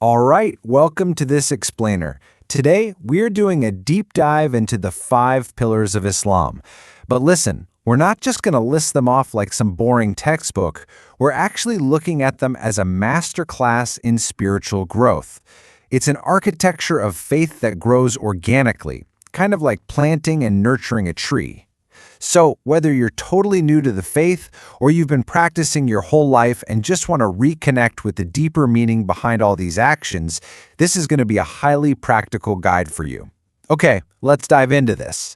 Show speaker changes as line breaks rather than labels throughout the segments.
All right, welcome to this explainer. Today, we're doing a deep dive into the 5 pillars of Islam. But listen, we're not just going to list them off like some boring textbook. We're actually looking at them as a masterclass in spiritual growth. It's an architecture of faith that grows organically, kind of like planting and nurturing a tree. So, whether you're totally new to the faith or you've been practicing your whole life and just want to reconnect with the deeper meaning behind all these actions, this is going to be a highly practical guide for you. Okay, let's dive into this.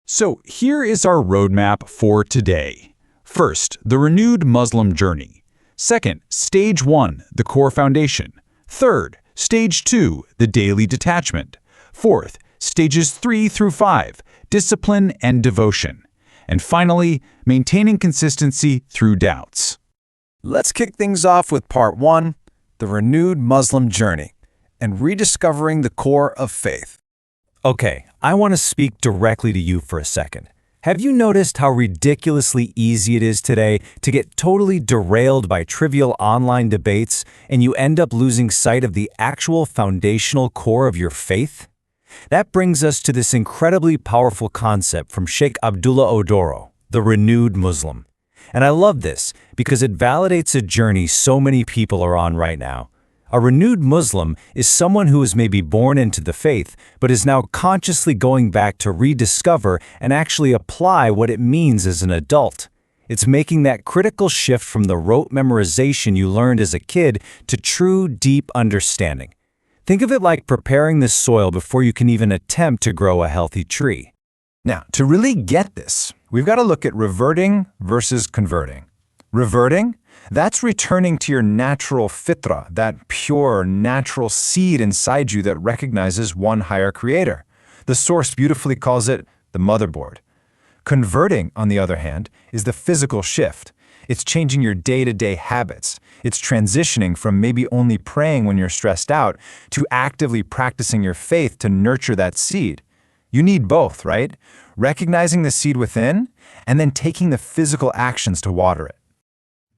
So here is our roadmap for today. First, the renewed Muslim journey. Second, Stage 1, the core foundation. Third, Stage 2, the daily detachment. Fourth, Stages 3 through 5, discipline and devotion. And finally, maintaining consistency through doubts.
Let's kick things off with Part 1, the renewed Muslim journey, and rediscovering the core of faith. Okay, I want to speak directly to you for a second. Have you noticed how ridiculously easy it is today to get totally derailed by trivial online debates and you end up losing sight of the actual foundational core of your faith? That brings us to this incredibly powerful concept from Sheikh Abdullah Odoro, the renewed Muslim. And I love this because it validates a journey so many people are on right now. A renewed Muslim is someone who is maybe born into the faith, but is now consciously going back to rediscover and actually apply what it means as an adult. It's making that critical shift from the rote memorization you learned as a kid to true, deep understanding. Think of it like preparing the soil before you can even attempt to grow a healthy tree.
Now, to really get this, we've got to look at reverting versus converting. Reverting, that's returning to your natural fitra, that pure, natural seed inside you that recognizes one higher creator. The Source beautifully calls it the motherboard. Converting, on the other hand, is the physical shift. It's changing your day-to-day habits. It's transitioning from maybe only praying when you're stressed out to actively practicing your faith to nurture that seed. You need both, right? Recognizing the seed within and then taking the physical actions to water it.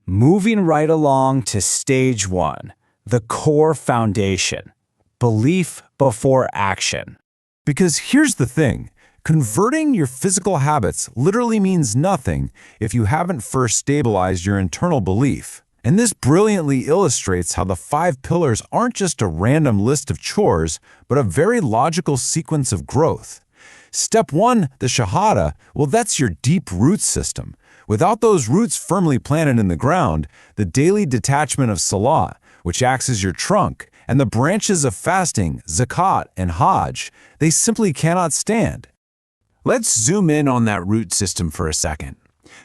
Moving right along to Stage 1, the core foundation. Belief before action.
Because here's the thing. Converting your physical habits literally means nothing if you haven't first stabilized your internal belief. And this brilliantly illustrates how the 5 pillars aren't just a random list of chores, but a very logical sequence of growth. Step 1, the Shahada, well, that's your deep root system. Without those roots firmly planted in the ground, the daily detachment of Salah, which acts as your trunk, and the branches of fasting, zakat, and hajj, they simply cannot stand. Let's zoom in on that root system for a second.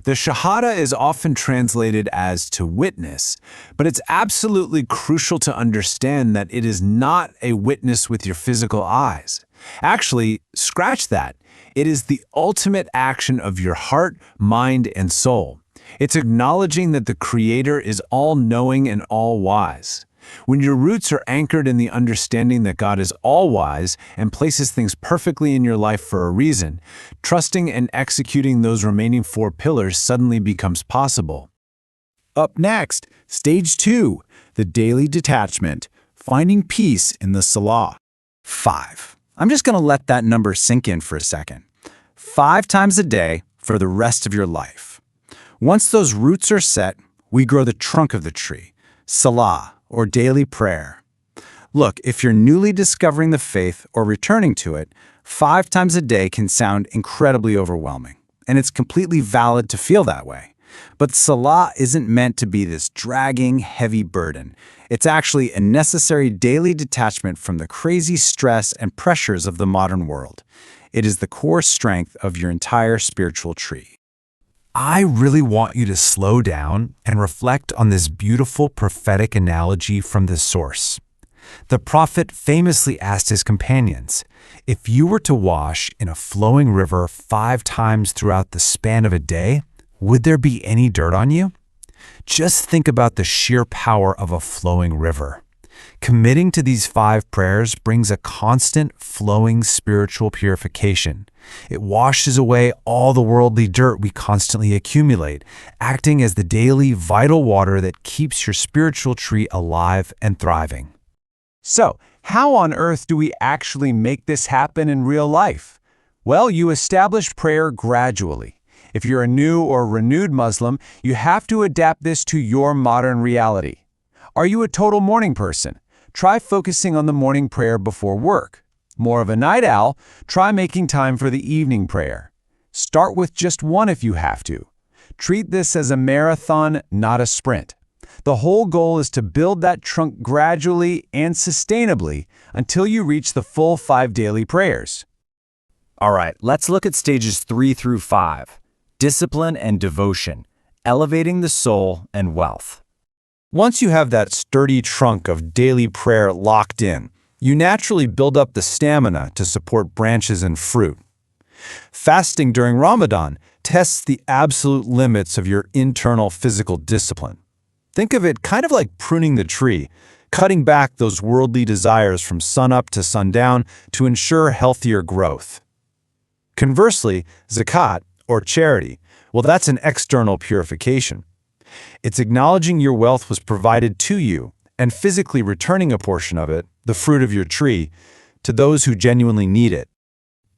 The Shahada is often translated as to witness, but it's absolutely crucial to understand that it is not a witness with your physical eyes. Actually, scratch that. It is the ultimate action of your heart, mind, and soul. It's acknowledging that the Creator is all-knowing and all-wise. When your roots are anchored in the understanding that God is all-wise and places things perfectly in your life for a reason, trusting and executing those remaining 4 pillars suddenly becomes possible. Up next, Stage 2, the daily detachment, finding peace in the Salah. 5. I'm just going to let that number sink in for a second. 5 times a day for the rest of your life. Once those roots are set, we grow the trunk of the tree, Salah, or daily prayer. Look, if you're newly discovering the faith or returning to it, 5 times a day can sound incredibly overwhelming, and it's completely valid to feel that way. But Salah isn't meant to be this dragging, heavy burden. It's actually a necessary daily detachment from the crazy stress and pressures of the modern world. It is the core strength of your entire spiritual tree. I really want you to slow down and reflect on this beautiful prophetic analogy from the Source. The prophet famously asked his companions, if you were to wash in a flowing river 5 times throughout the span of a day, would there be any dirt on you? Just think about the sheer power of a flowing river. Committing to these 5 prayers brings a constant, flowing spiritual purification. It washes away all the worldly dirt we constantly accumulate, acting as the daily, vital water that keeps your spiritual tree alive and thriving.
So, how on earth do we actually make this happen in real life? Well, you establish prayer gradually. If you're a new or renewed Muslim, you have to adapt this to your modern reality. Are you a total morning person? Try focusing on the morning prayer before work. More of a night owl? Try making time for the evening prayer. Start with just one if you have to. Treat this as a marathon, not a sprint. The whole goal is to build that trunk gradually and sustainably until you reach the full 5 daily prayers.
All right, let's look at stages 3 through 5. Discipline and devotion, elevating the soul and wealth.
Once you have that sturdy trunk of daily prayer locked in, you naturally build up the stamina to support branches and fruit. Fasting during Ramadan tests the absolute limits of your internal physical discipline. Think of it kind of like pruning the tree, cutting back those worldly desires from sunup to sundown to ensure healthier growth. Conversely, zakat, or charity, well, that's an external purification. It's acknowledging your wealth was provided to you and physically returning a portion of it, the fruit of your tree, to those who genuinely need it.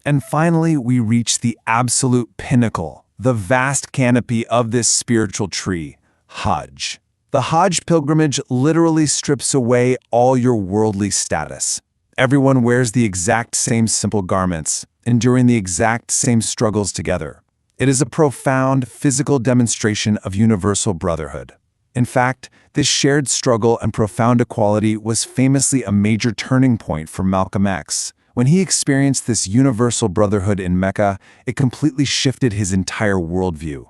And finally, we reach the absolute pinnacle, the vast canopy of this spiritual tree, Hajj. The Hajj pilgrimage literally strips away all your worldly status. Everyone wears the exact same simple garments, enduring the exact same struggles together. It is a profound physical demonstration of universal brotherhood. In fact, this shared struggle and profound equality was famously a major turning point for Malcolm X. When he experienced this universal brotherhood in Mecca, it completely shifted his entire worldview.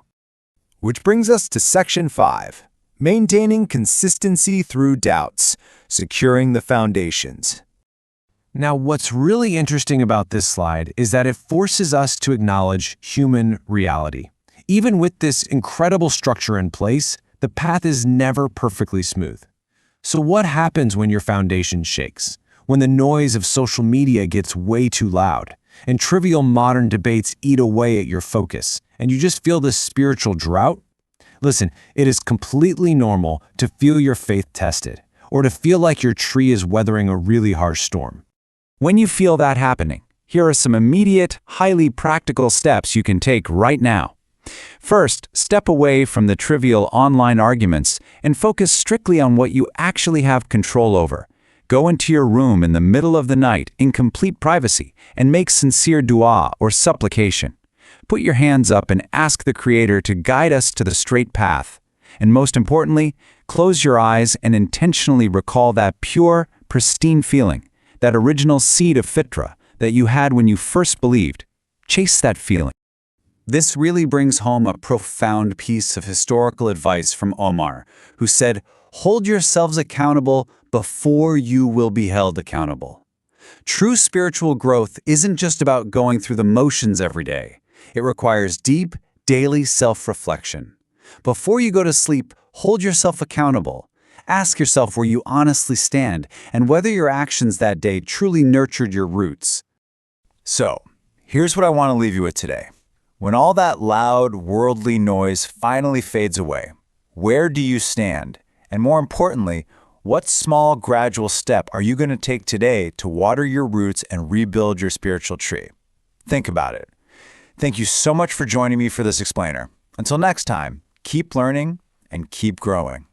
Which brings us to Section 5, maintaining consistency through doubts, securing the foundations. Now, what's really interesting about this slide is that it forces us to acknowledge human reality. Even with this incredible structure in place, the path is never perfectly smooth. So what happens when your foundation shakes? When the noise of social media gets way too loud, and trivial modern debates eat away at your focus, and you just feel this spiritual drought? Listen, it is completely normal to feel your faith tested, or to feel like your tree is weathering a really harsh storm. When you feel that happening, here are some immediate, highly practical steps you can take right now. First, step away from the trivial online arguments and focus strictly on what you actually have control over. Go into your room in the middle of the night in complete privacy and make sincere dua or supplication. Put your hands up and ask the Creator to guide us to the straight path. And most importantly, close your eyes and intentionally recall that pure, pristine feeling, that original seed of fitra that you had when you first believed. Chase that feeling. This really brings home a profound piece of historical advice from Omar, who said, "Hold yourselves accountable before you will be held accountable." True spiritual growth isn't just about going through the motions every day. It requires deep, daily self-reflection. Before you go to sleep, hold yourself accountable. Ask yourself where you honestly stand and whether your actions that day truly nurtured your roots. So, here's what I want to leave you with today. When all that loud, worldly noise finally fades away, where do you stand? And more importantly, what small, gradual step are you going to take today to water your roots and rebuild your spiritual tree? Think about it. Thank you so much for joining me for this explainer. Until next time, keep learning and keep growing.